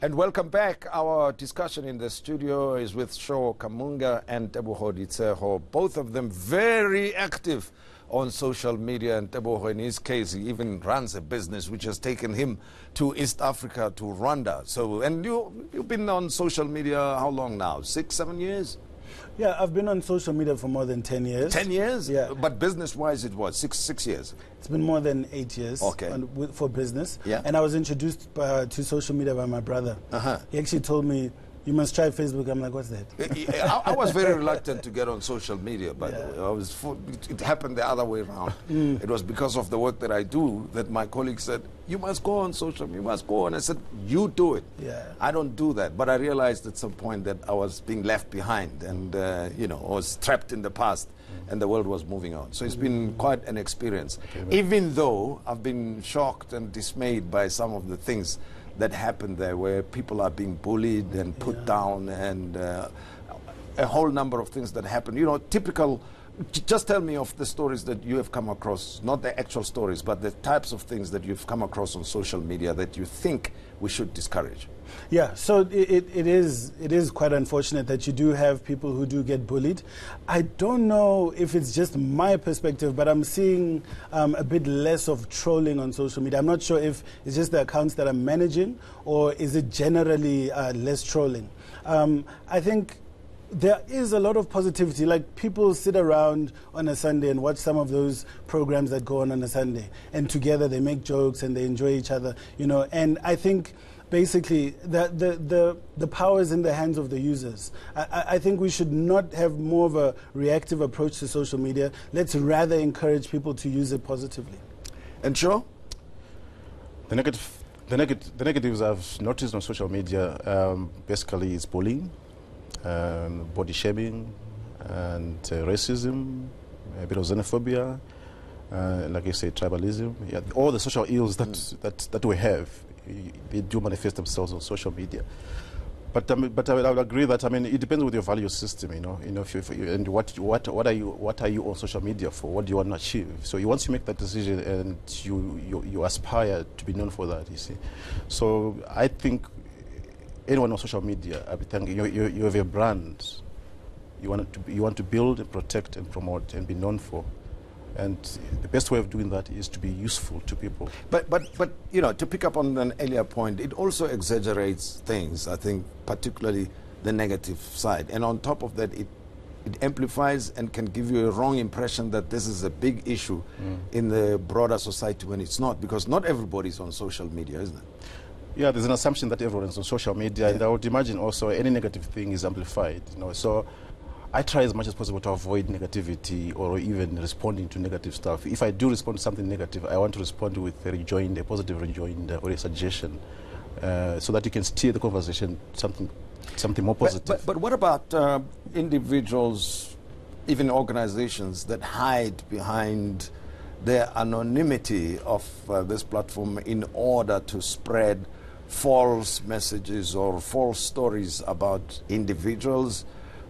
And welcome back. Our discussion in the studio is with Sho Kamunga and Modise. Both of them very active on social media. And Teboho, in his case, he even runs a business which has taken him to East Africa, to Rwanda. So, and you've been on social media how long now? 6, 7 years? Yeah, I've been on social media for more than 10 years. 10 years? Yeah. But business-wise, it was six years? It's been more than 8 years for business. Yeah. And I was introduced to social media by my brother. He actually told me, you must try Facebook. I'm like, what's that? I was very reluctant to get on social media, by the way. It happened the other way around. It was because of the work that I do that my colleagues said, you must go on social media, you must go on. I said, you do it. Yeah. I don't do that. But I realized at some point that I was being left behind and, I was trapped in the past and the world was moving on. So it's been quite an experience. Even though I've been shocked and dismayed by some of the things that happened there, where people are being bullied and put down, and a whole number of things that happen. Typical. Just tell me of the stories that you have come across, not the actual stories, but the types of things that you've come across on social media that you think we should discourage. Yeah, so it is quite unfortunate that you do have people who do get bullied. I don't know if it's just my perspective, but I'm seeing a bit less of trolling on social media. I'm not sure if it's just the accounts that I'm managing, or is it generally less trolling. I think there is a lot of positivity. Like, people sit around on a Sunday and watch some of those programs that go on a Sunday, and together they make jokes and they enjoy each other, and I think basically the power is in the hands of the users. I think we should not have more of a reactive approach to social media. Let's rather encourage people to use it positively. And sure? The negatives I've noticed on social media basically is bullying, body shaming, and racism, a bit of xenophobia, like I say, tribalism. Yeah, all the social ills that we have, they do manifest themselves on social media. But I would agree that it depends with your value system. And what are you on social media for? What do you want to achieve? So once you make that decision and you aspire to be known for that, you see. So I think anyone on social media, you have a brand. You want to build and protect and promote and be known for. And the best way of doing that is to be useful to people. But to pick up on an earlier point, it also exaggerates things, I think, particularly the negative side. And on top of that, it amplifies and can give you a wrong impression that this is a big issue in the broader society, when it's not, because not everybody's on social media, isn't it? Yeah, there's an assumption that everyone is on social media, and I would imagine also any negative thing is amplified. So I try as much as possible to avoid negativity or even responding to negative stuff. If I do respond to something negative, I want to respond with a positive rejoinder or a suggestion, so that you can steer the conversation something more positive. But what about individuals, even organizations that hide behind the anonymity of this platform in order to spread false messages or false stories about individuals,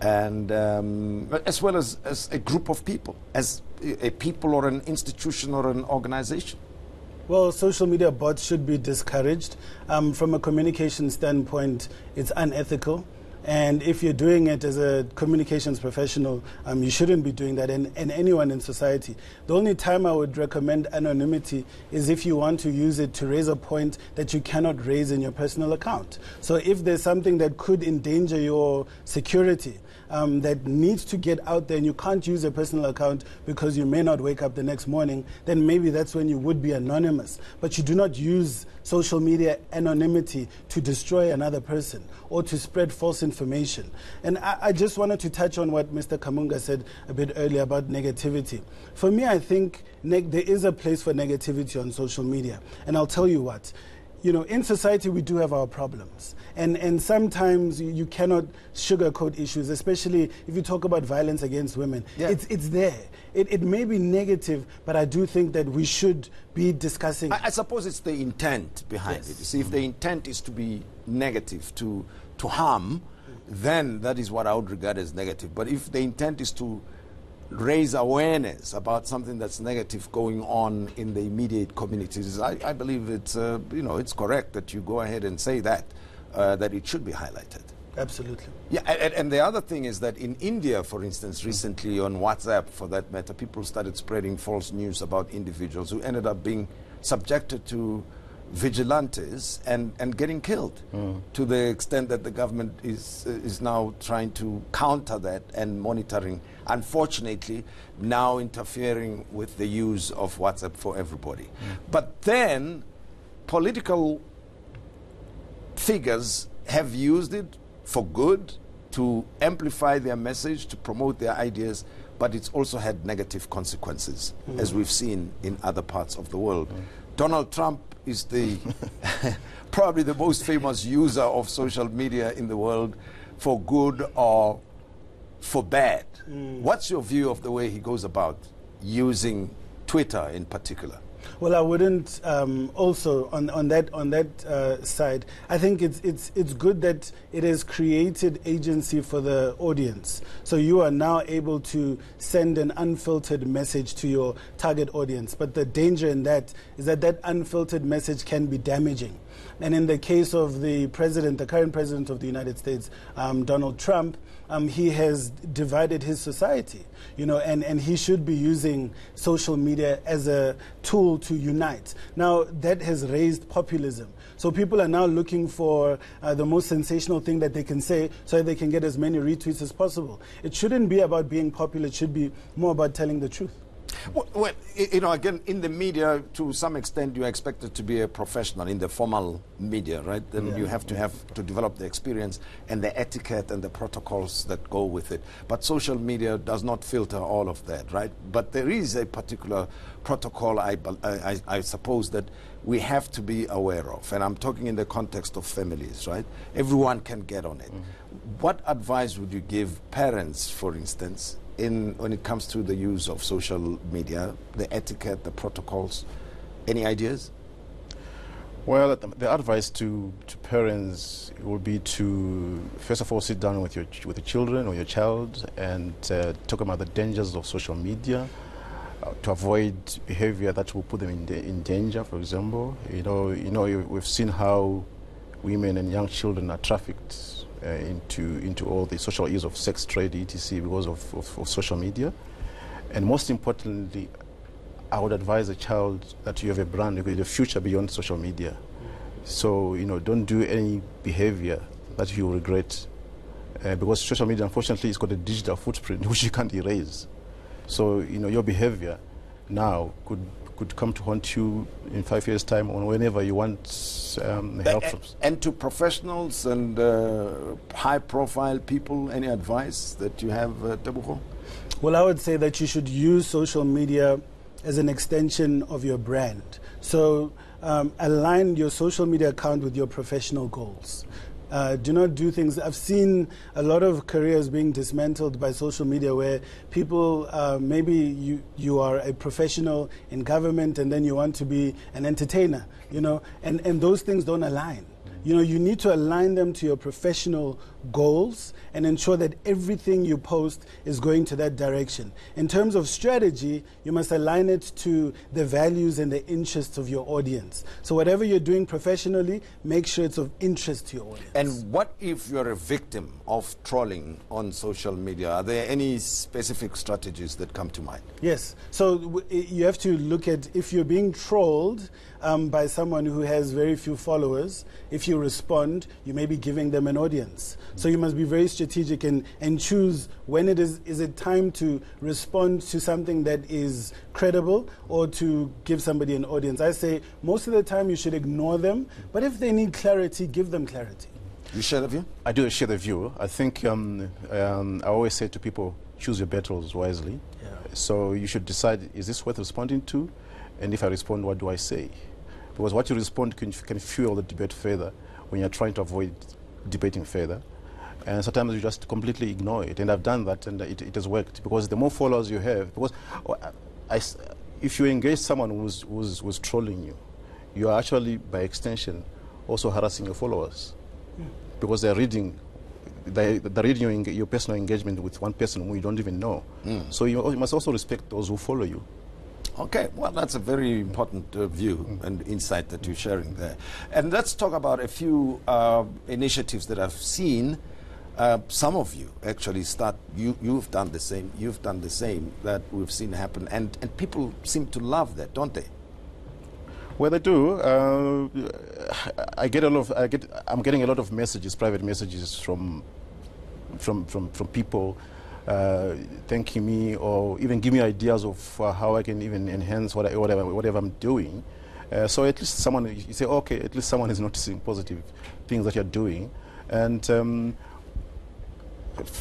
and as well as a group of people, as a people or an institution or an organization? Well, social media bots should be discouraged. From a communication standpoint, it's unethical. And if you're doing it as a communications professional, you shouldn't be doing that, and anyone in society. The only time I would recommend anonymity is if you want to use it to raise a point that you cannot raise in your personal account. So if there's something that could endanger your security, that needs to get out there, and you can't use a personal account because you may not wake up the next morning, then maybe that's when you would be anonymous. But you do not use social media anonymity to destroy another person or to spread false information. And I just wanted to touch on what Mr. Kamunga said a bit earlier about negativity. For me, I think there is a place for negativity on social media. And I'll tell you what. In society, we do have our problems. And sometimes you cannot sugarcoat issues, especially if you talk about violence against women. Yeah. It's there. It may be negative, but I do think that we should be discussing. I suppose it's the intent behind it. You see, if the intent is to be negative, to harm, then that is what I would regard as negative. But if the intent is to raise awareness about something that's negative going on in the immediate communities, I believe it's it's correct that you go ahead and say that. that it should be highlighted. Absolutely. Yeah, and the other thing is that in India, for instance, recently on WhatsApp, for that matter, people started spreading false news about individuals who ended up being subjected to vigilantes and getting killed, to the extent that the government is now trying to counter that and monitoring, unfortunately, now interfering with the use of WhatsApp for everybody. But then political figures have used it for good, to amplify their message, to promote their ideas, but it's also had negative consequences, as we've seen in other parts of the world. Donald Trump is the probably the most famous user of social media in the world, for good or for bad. What's your view of the way he goes about using Twitter in particular? Well, I wouldn't also on that side. I think it's good that it has created agency for the audience. So you are now able to send an unfiltered message to your target audience. But the danger in that is that that unfiltered message can be damaging. And in the case of the president, the current president of the United States, Donald Trump, he has divided his society, and he should be using social media as a tool to unite. Now, that has raised populism. So people are now looking for the most sensational thing that they can say so that they can get as many retweets as possible. It shouldn't be about being popular. It should be more about telling the truth. Well, again, in the media, to some extent, you're expected to be a professional in the formal media, right? Then you have to develop the experience and the etiquette and the protocols that go with it. But social media does not filter all of that, right? But there is a particular protocol, I suppose, that we have to be aware of. And I'm talking in the context of families, right? Everyone can get on it. What advice would you give parents, for instance, when it comes to the use of social media, the etiquette, the protocols? Any ideas? Well, the advice to parents will be to, first of all, sit down with your children or your child and talk about the dangers of social media, to avoid behavior that will put them in danger. For example, we've seen how women and young children are trafficked into all the social issues of sex trade, etc., because of social media. And most importantly, I would advise a child that you have a brand, a future beyond social media. So, don't do any behavior that you regret, because social media, unfortunately, has got a digital footprint which you can't erase. So, your behavior now could come to haunt you in 5 years' time or whenever you want help. And to professionals and high-profile people, any advice that you have, Tebogo? Well, I would say that you should use social media as an extension of your brand. So align your social media account with your professional goals. Do not do things. I've seen a lot of careers being dismantled by social media where people, maybe you are a professional in government and then you want to be an entertainer, and those things don't align. You need to align them to your professional goals and ensure that everything you post is going to that direction. In terms of strategy, you must align it to the values and the interests of your audience. So whatever you're doing professionally, make sure it's of interest to your audience. And what if you're a victim of trolling on social media? Are there any specific strategies that come to mind? Yes. So you have to look at, if you're being trolled by someone who has very few followers, if you respond, you may be giving them an audience. So you must be very strategic and choose when is it time to respond to something that is credible or to give somebody an audience. I say most of the time you should ignore them, but if they need clarity, give them clarity. You share the view? I do share the view. I think I always say to people, choose your battles wisely. Yeah. So you should decide, is this worth responding to? And if I respond, what do I say? Because what you respond can fuel the debate further when you're trying to avoid debating further. And sometimes you just completely ignore it. And I've done that, and it has worked. Because the more followers you have, because if you engage someone who's trolling you, you are actually, by extension, also harassing your followers. Because they're reading your personal engagement with one person who you don't even know. So you must also respect those who follow you. Okay, well, that's a very important view and insight that you're sharing there. And let's talk about a few initiatives that I've seen. Some of you actually you've done the same. You've done the same that we've seen happen, and people seem to love that, don't they? Well, they do. I'm getting a lot of messages, private messages from people thanking me, or even giving me ideas of how I can even enhance whatever I'm doing. So at least someone, you say, okay, at least someone is noticing positive things that you're doing, and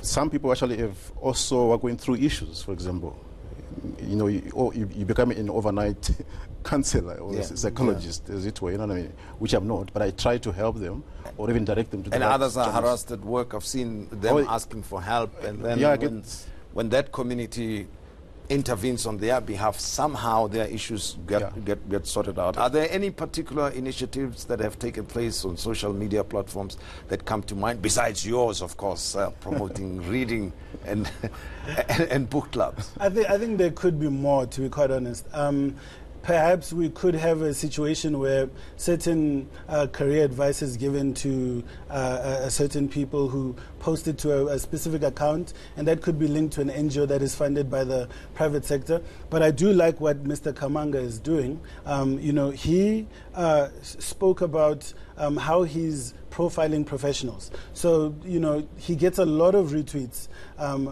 some people actually are going through issues. For example, you know, you become an overnight counselor or psychologist, as it were, you know what I mean? Which I'm not, but I try to help them or even direct them to the And right others are channels. harassed at work. I've seen them asking for help, and then when that community intervenes on their behalf, somehow their issues get sorted out. Are there any particular initiatives that have taken place on social media platforms that come to mind, besides yours, of course, promoting reading and and book clubs? I think there could be more, to be quite honest. Perhaps we could have a situation where certain career advice is given to certain people who post it to a specific account, and that could be linked to an NGO that is funded by the private sector. But I do like what Mr. Kamanga is doing. You know, he spoke about how he's profiling professionals. So, you know, he gets a lot of retweets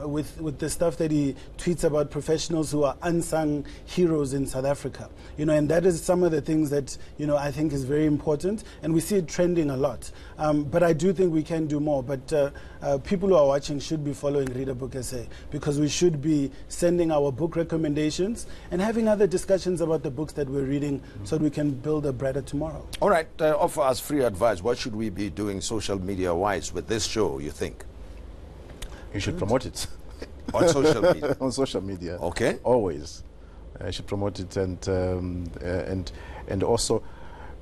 with the stuff that he tweets about professionals who are unsung heroes in South Africa. You know, and that is some of the things that, you know, I think is very important, and we see it trending a lot. But I do think we can do more. But people who are watching should be following Read a Book SA, because we should be sending our book recommendations and having other discussions about the books that we're reading so that we can build a brighter tomorrow. All right, offer us free advice. What should we be doing social media-wise with this show, you think? You should promote it. On social media? On social media. Okay. Always. You should promote it, and also,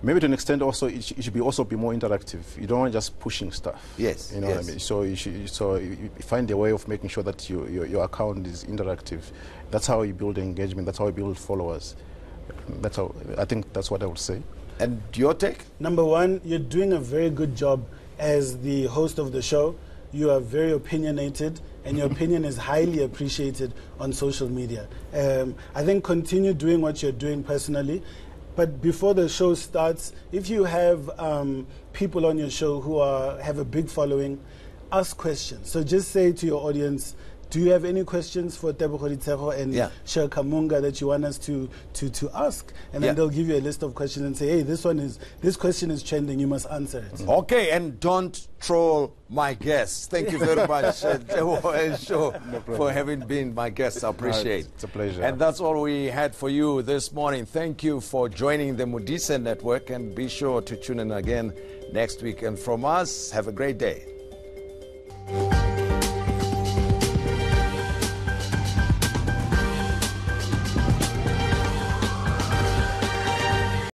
maybe to an extent, also it should also be more interactive. You don't want just pushing stuff. Yes. You know what I mean? So you find a way of making sure that your account is interactive. That's how you build engagement. That's how you build followers. That's how, I think that's what I would say. And your take? Number one, you're doing a very good job as the host of the show. You are very opinionated, and your opinion is highly appreciated on social media. I think continue doing what you're doing personally. But before the show starts, if you have people on your show who have a big following, ask questions. So just say to your audience, do you have any questions for Tebogo Ditego and Sher Kamunga that you want us to ask? And then they'll give you a list of questions and say, hey, this question is trending, you must answer it. Okay, and don't troll my guests. Thank you very much, Tebogo and Sho, for having been my guests. I appreciate it. It's a pleasure. And that's all we had for you this morning. Thank you for joining the Modise Network, and be sure to tune in again next week. And from us, have a great day.